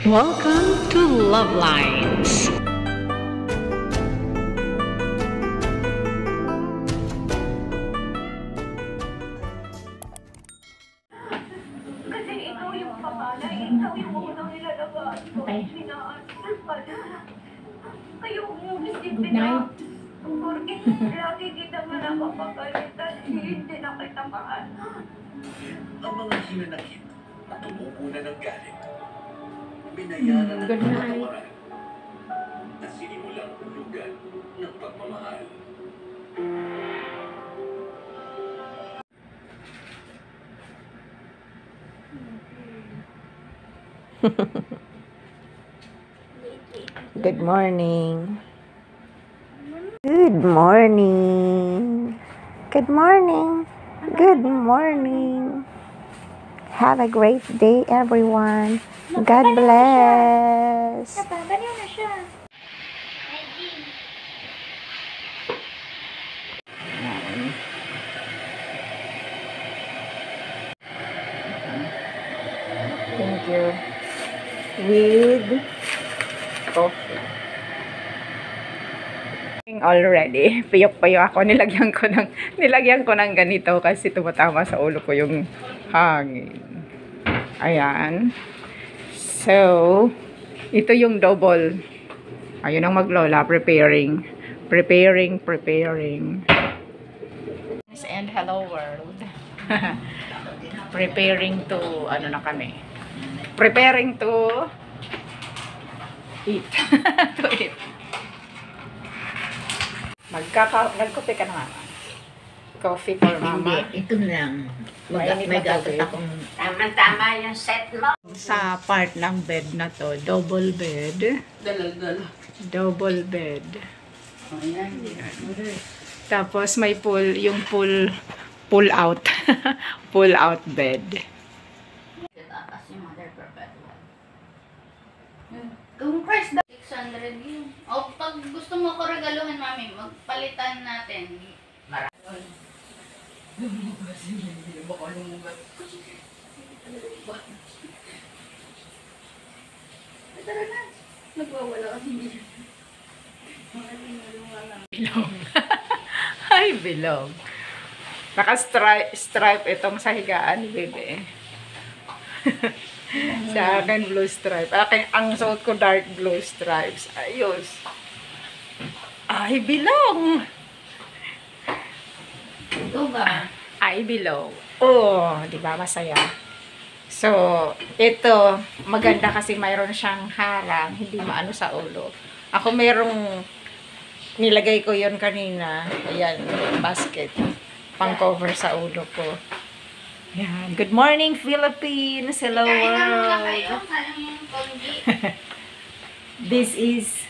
Welcome to Love Lines. Kasi ikaw yung panganay, ikaw yung unang nilalagaan ko. Okay. Sinaaral ka na. Kayo umisip Good night. Porque lagi kita man napapagalitan, hindi na kita mahal. Ang mga hinanakit at tumubo na ng galit. Binayaran ng Good night. pagkatawaran na sinimulang hulugan ng pagmamahal. Good morning. Good morning. Good morning. Good morning. Have a great day, everyone. God bless. Ganyan na siya. Thank you. With coffee. Already, piyok-piyok ako. Nilagyan ko ng ganito kasi tumatama sa ulo ko yung hangin. Ayan. So, ito yung double. Ayun ang maglola, preparing. And hello world. Preparing to, ano na kami. Preparing to eat. To eat. Nagkope ka na nga. Coffee for mama. Ito lang. Mainit na May gagat tubig. akong... Tama yung set mo. Sa part ng bed na to, double bed. Double bed. Tapos may yung pull out. Pull out bed. Kung price daw, 600 yun. O pag gusto mo ko regaluhin, mami, magpalitan natin. Marami. Tara na. Nagwawala kasi hindi. Bilog. Ay, bilog. Naka-stripe itong sa higaan, bebe. Sa akin, blue stripe. Ang suot ko, dark blue stripes. Ayos. Ay, bilog. Ito ba? Ay, bilog. Oh, di ba masaya? So, ito, maganda kasi mayroon siyang harang, hindi maano sa ulo. Ako mayroong, nilagay ko yon kanina. Ayan, basket. Pang cover sa ulo ko. Yan. Good morning, Philippines! Hello, Kain na muna world! kayo. Sayang yung konji. This is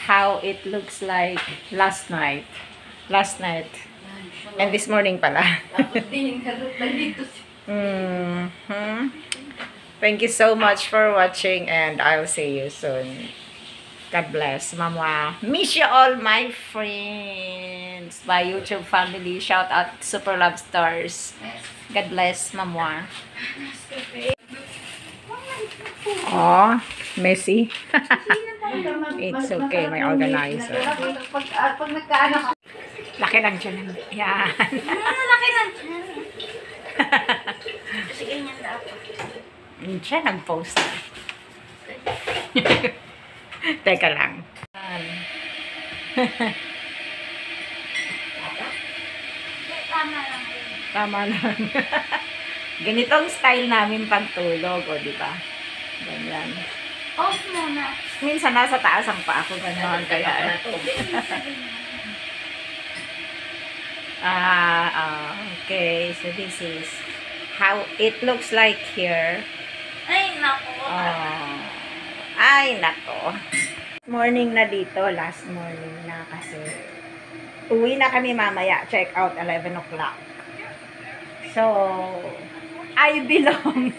how it looks like last night. Last night. And this morning pala. Tapos din yung karot na dito. Thank you so much for watching and I'll see you soon. God bless, Mama. Miss you all, my friends. My YouTube family. Shout out Super Love Stars. God bless, Mama. Oh, messy. It's okay, may organizer. Pag nagkaanak. Laki lang dyan. Yan. Laki na. Sige niyan dapat. Siya nag-post na. Teka lang. Tama lang yun. Tama lang. Ganitong style namin pagtulog, o di ba? Ganyan. Off muna. Minsan nasa taas ang pa ako gano'n, kaya okay. So this is how it looks like here. Ay, naku. Ay, nako. Morning na dito. Last morning na kasi. Uwi na kami mamaya. Check out 11 o'clock. So, I belong.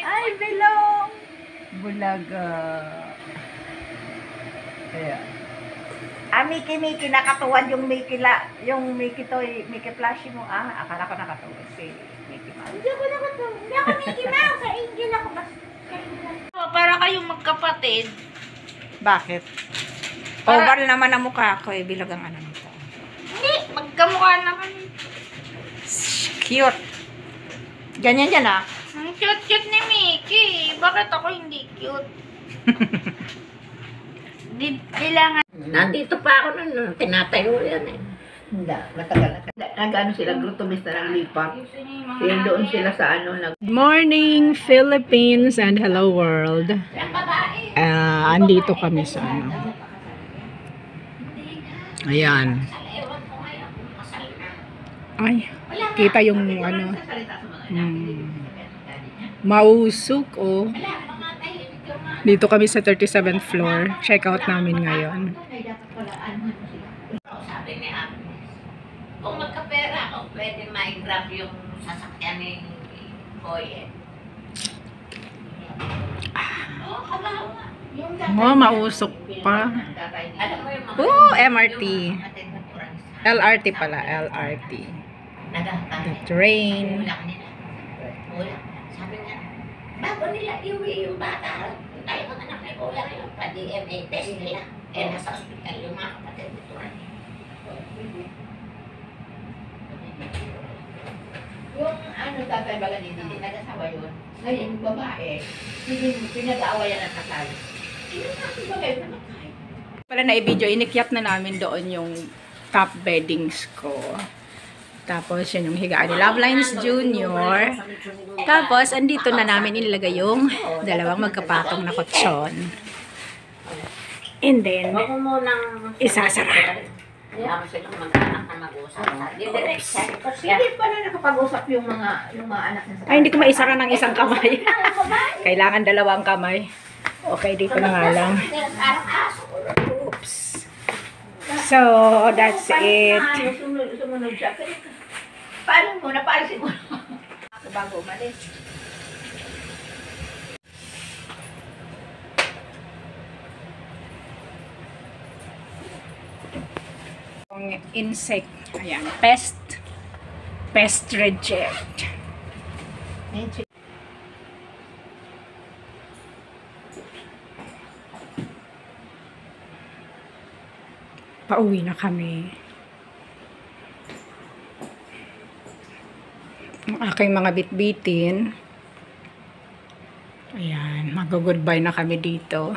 I belong. Bulaga. Ayan. Miki, nakatuwad yung Miki Miki Flashy mo. Akala ko nakatuwad si Mickey Mouse. Hindi ako nakatuwa. Hindi ako Mickey Mouse. Sa Angel ako. Basta. magkapatid. Bakit? Oval naman ang mukha ko eh, bilag ang ano nito. Hindi, magkamukha naman. Cute. Ganyan yan ah. Ang cute-cute ni Mickey. Bakit ako hindi cute? Kailangan. Nandito pa ako nung tinatayo yan eh. Hindi, matagal na. Nag-ano sila, Grotobista ng lipat. Kaya doon sila sa ano, Good morning, Philippines and hello world. Andito kami sa ano. Ayan. Ay, kita yung ano. Mausok oh. Dito kami sa 37th floor. Check out namin ngayon. sabi ni Agnes, kung magkapera ako, pwede ma-grab yung sasakyan ni Boy eh. Oo, kabawa. Oh, mausok pa. Alam mo yung mga... Oh, MRT. LRT pala, LRT. The train. Ulang nila. Ulang. Sabi nga, bago nila iuwi yung bata, tayo mga anak ni Kuya ngayon, pa-DNA test nila. Eh, nasa hospital yung mga kapatid nito. Yung ano, Tatay Balanidi, hindi nag-asawa yun. Ngayon, yung babae, hindi pinag-aawayan ng kasal. Hindi natin ba kayo namatay? Pala na i-video, inikyat na namin doon yung top beddings ko. Tapos, yun yung higaan ni Love Lines Jr. Tapos, andito na namin inilagay yung dalawang magkapatong na kutsyon. And then, Huwag mo munang... isasara. Hindi ako silang mag-anak na mag-usap. Hindi pa na nakapag-usap yung mga anak na sa... Ay, hindi ko maisara ng isang kamay. Kailangan dalawang kamay. Okay, dito na nga lang. Oops. So, that's it. Sumunod siya. Paano mo? Napalisin mo. Ako bago umalis. Insect. Ayan. Pest. Pest reject. Pauwi na kami. Ang aking mga bitbitin. Ayan. Mag-goodbye na kami dito.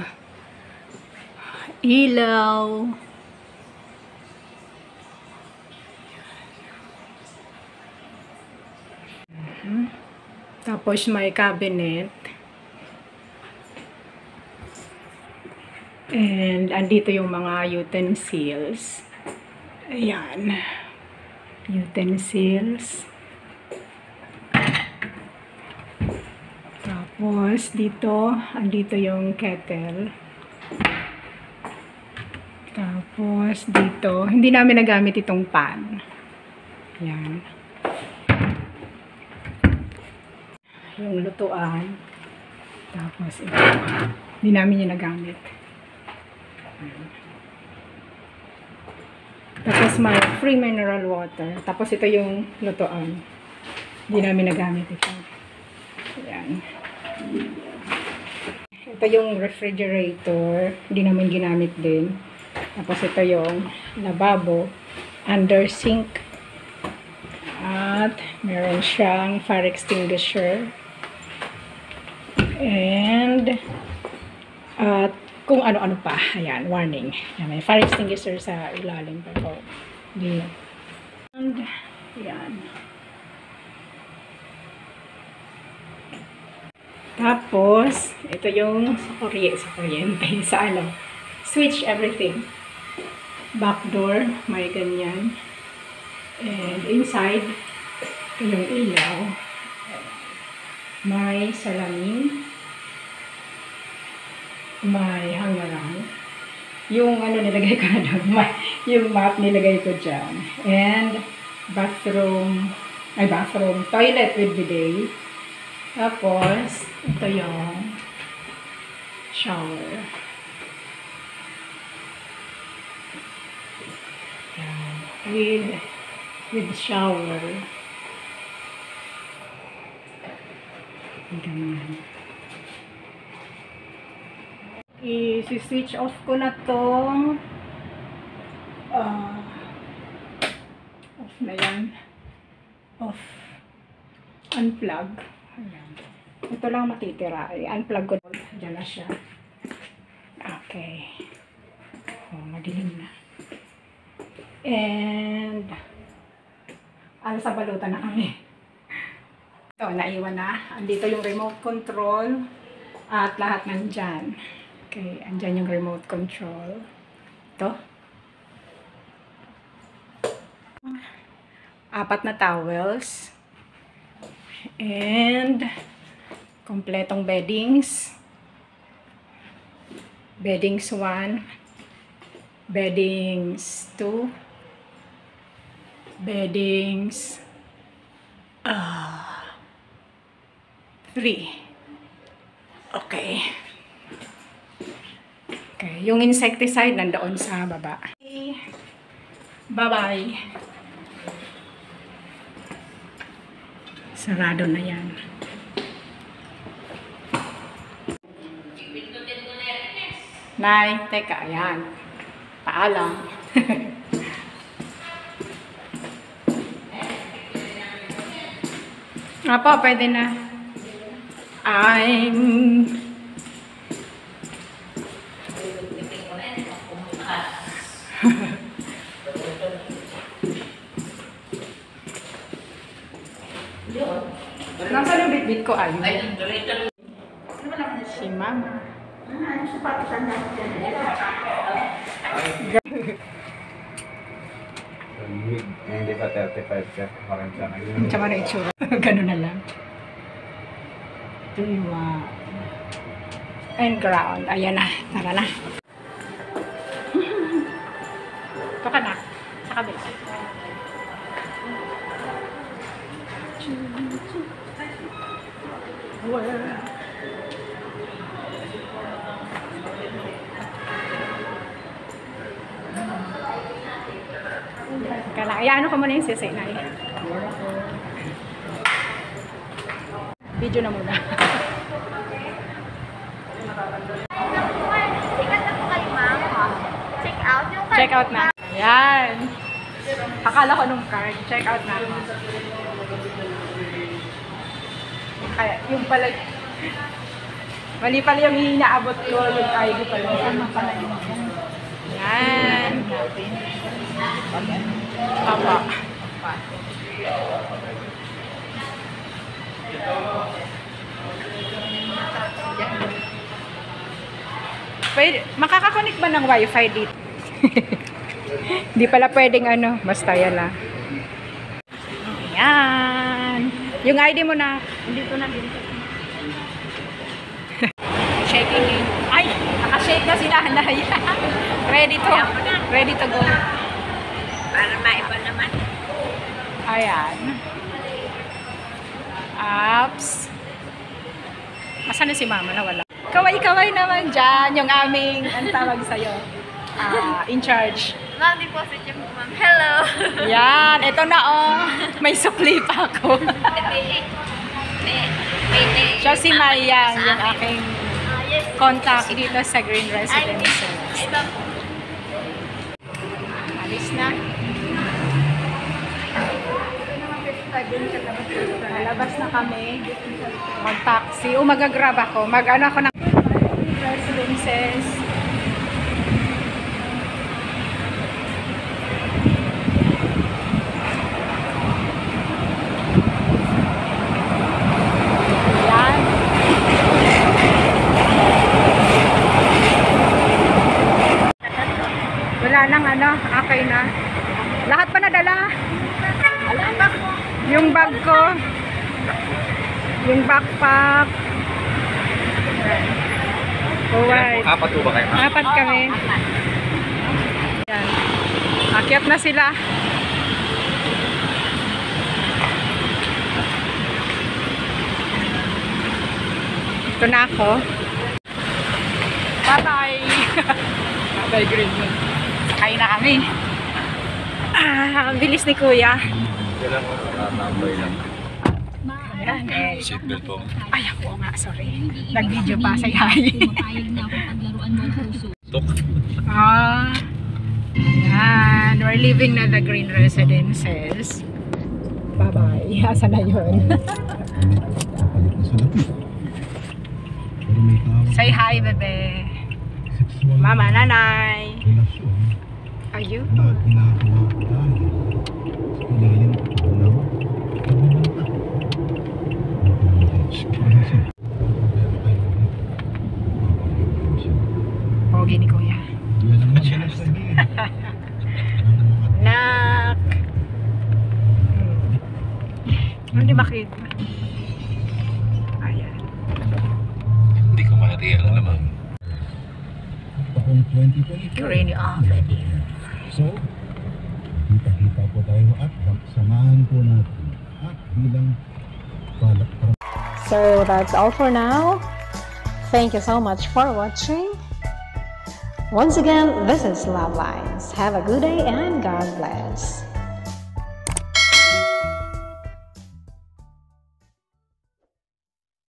Ilaw. Tapos may cabinet. And andito yung mga utensils. Ayan. Utensils. Tapos dito, andito yung kettle. Tapos dito, hindi namin nagamit itong pan. Ayan. Yung lutuan. Tapos ito. Hindi namin yung nagamit. Tapos may free mineral water. Tapos ito yung lutuan. Hindi namin nagamit ito. Ayan. Ito yung refrigerator. Hindi namin ginamit din. Tapos ito yung lababo. Under sink. At meron siyang fire extinguisher. And at kung ano-ano pa. Ayan, warning. Ayan, may fire extinguisher sa ilalim pa po. And, ayan. Tapos, ito yung sa kuryente, sa ano, switch everything. Back door, may ganyan. And inside, ito yung ilaw. May salamin. May hangaran. Yung ano nilagay ko na doon, yung map nilagay ko dyan. And bathroom, toilet with bidet. Tapos, ito yung shower. Yan. With shower. Ganyan. I-switch off ko na tong off na yan. Off. Unplug. Ayan. Ito lang matitira. I-unplug ko. Diyan na siya. Okay. Oh, madilim na. And sa balutan na kami. Ito, naiwan na. Andito yung remote control at lahat nandyan. Okay, andyan yung remote control. Ito. 4 na towels. And kompletong beddings. Beddings 1. Beddings 2. Beddings 3. Okay. Okay, yung insecticide nandoon sa baba. Bye-bye. Sarado na yan. Nay, teka, ayan. Paalam. Apo, pwede na. Nasaan yung bit-bit ko ay? Si Mama. Hindi pa 35 siya. Parang siya na yun. Tsaka na itsura. Ganun na lang. Diwa. And ground. Ayan na. Tara na. Ito ka na. Sa kabila. Kala, ano ko muna yung sisay na eh. Video na muna. Sikat na po kayo, ma'am. Check out yung card. Check out na. Ayan. Akala ko nung card. Check out na. Kaya, yung pala, mali pala yung inaabot ko. Yung ID pala. Ano pala yun? Ayan. Papa. Pwede, makakakonik ba ng wifi dito? Hindi pala pwedeng ano, basta yan lang. Ayan. Yung ID mo na, dito na dito. Shaking in. Ay, nakashake na si nanay. Ready to go. Para maiba naman. Ayan. Apps. Asan na si Mama? Nawala. Kaway-kaway naman dyan. Yung aming, ang tawag sa'yo, in charge. Ma'am, deposit yung ma'am. Hello! Yan. Ito na oh. May sukli pa ako. Siya si Maya. Yung aking Yes. contact dito sa Green Residences. Ito po. Alis na. Lalabas na kami. Mag-taxi. O mag-grab ako. Mag-ano ako ng Residences. Yan. Wala nang ano. Okay na. Lahat pa nadala. Yung bag ko. Yung backpack. Alright. 4 po ba kayo? 4 kami. Yan. Akyat na sila. Ito na ako. Bye-bye. Bye-bye, Green. Sakay na kami. Ang bilis ni Kuya. Kailan mo? Tambay lang. Ayan. Ayan. Seatbelt po. Ay, ako nga, sorry. Nag-video pa, say hi. Tok. Ayan. We're leaving na the Green Residences. Bye-bye. Asa na yun? Say hi, bebe. Mama, nanay. Are you? Pogi ni Kuya. Nak. Hindi makita. Ayan. Hindi ko makatiyan naman. Taong 2020. Rainy already. So, kita-kita po tayo at samahan po natin at bilang palakparan. So that's all for now. Thank you so much for watching. Once again, this is Love Lines. Have a good day and God bless.